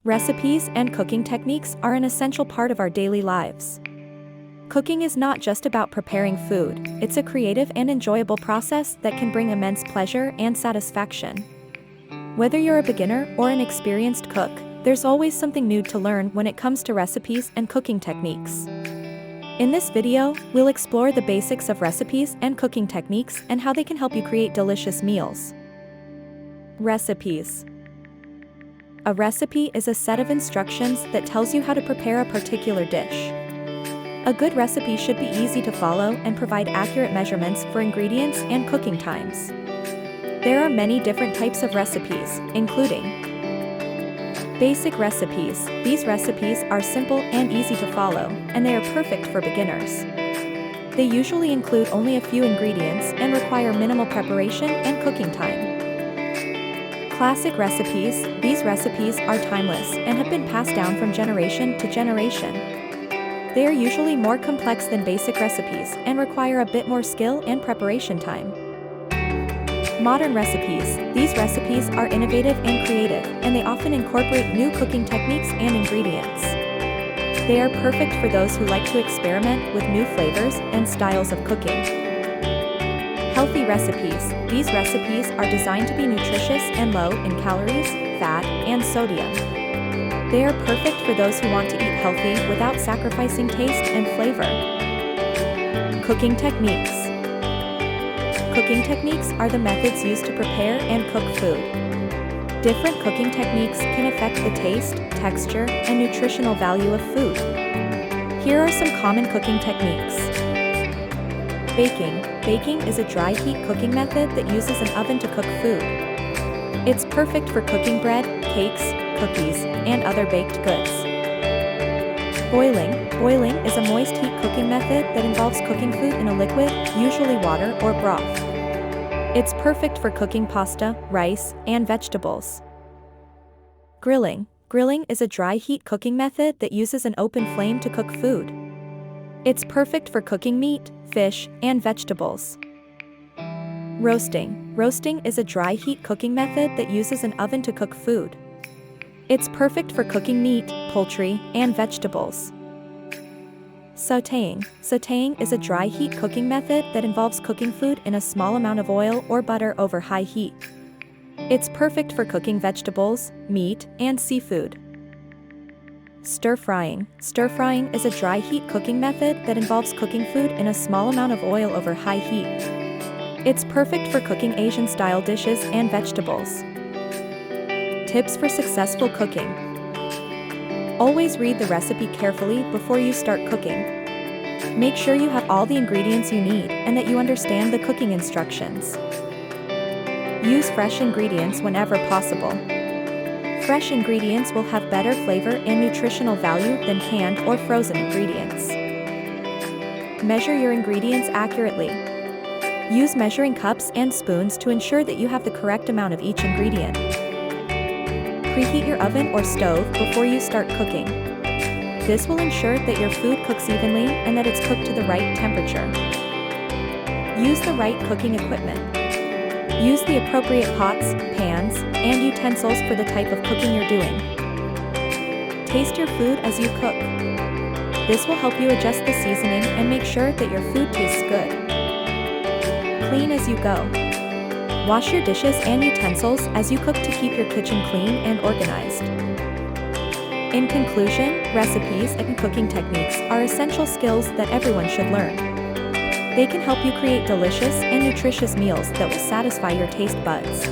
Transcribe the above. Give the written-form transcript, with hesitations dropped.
Recipes and cooking techniques are an essential part of our daily lives. Cooking is not just about preparing food, it's a creative and enjoyable process that can bring immense pleasure and satisfaction. Whether you're a beginner or an experienced cook, there's always something new to learn when it comes to recipes and cooking techniques. In this video, we'll explore the basics of recipes and cooking techniques and how they can help you create delicious meals. Recipes. A recipe is a set of instructions that tells you how to prepare a particular dish. A good recipe should be easy to follow and provide accurate measurements for ingredients and cooking times. There are many different types of recipes, including basic recipes. These recipes are simple and easy to follow, and they are perfect for beginners. They usually include only a few ingredients and require minimal preparation and cooking time. Classic recipes. These recipes are timeless and have been passed down from generation to generation. They are usually more complex than basic recipes and require a bit more skill and preparation time. Modern recipes. These recipes are innovative and creative, and they often incorporate new cooking techniques and ingredients. They are perfect for those who like to experiment with new flavors and styles of cooking. Healthy recipes. These recipes are designed to be nutritious and low in calories, fat, and sodium. They are perfect for those who want to eat healthy without sacrificing taste and flavor. Cooking techniques. Cooking techniques are the methods used to prepare and cook food. Different cooking techniques can affect the taste, texture, and nutritional value of food. Here are some common cooking techniques. Baking. Baking is a dry heat cooking method that uses an oven to cook food. It's perfect for cooking bread, cakes, cookies, and other baked goods. Boiling. Boiling is a moist heat cooking method that involves cooking food in a liquid, usually water or broth. It's perfect for cooking pasta, rice, and vegetables. Grilling. Grilling is a dry heat cooking method that uses an open flame to cook food. It's perfect for cooking meat, fish, and vegetables. Roasting. Roasting is a dry heat cooking method that uses an oven to cook food. It's perfect for cooking meat, poultry, and vegetables. Sautéing. Sautéing is a dry heat cooking method that involves cooking food in a small amount of oil or butter over high heat. It's perfect for cooking vegetables, meat, and seafood. Stir-frying. Stir-frying is a dry heat cooking method that involves cooking food in a small amount of oil over high heat. It's perfect for cooking Asian-style dishes and vegetables. Tips for successful cooking. Always read the recipe carefully before you start cooking. Make sure you have all the ingredients you need and that you understand the cooking instructions. Use fresh ingredients whenever possible. Fresh ingredients will have better flavor and nutritional value than canned or frozen ingredients. Measure your ingredients accurately. Use measuring cups and spoons to ensure that you have the correct amount of each ingredient. Preheat your oven or stove before you start cooking. This will ensure that your food cooks evenly and that it's cooked to the right temperature. Use the right cooking equipment. Use the appropriate pots, pans, and utensils for the type of cooking you're doing. Taste your food as you cook. This will help you adjust the seasoning and make sure that your food tastes good. Clean as you go. Wash your dishes and utensils as you cook to keep your kitchen clean and organized. In conclusion, recipes and cooking techniques are essential skills that everyone should learn. They can help you create delicious and nutritious meals that will satisfy your taste buds.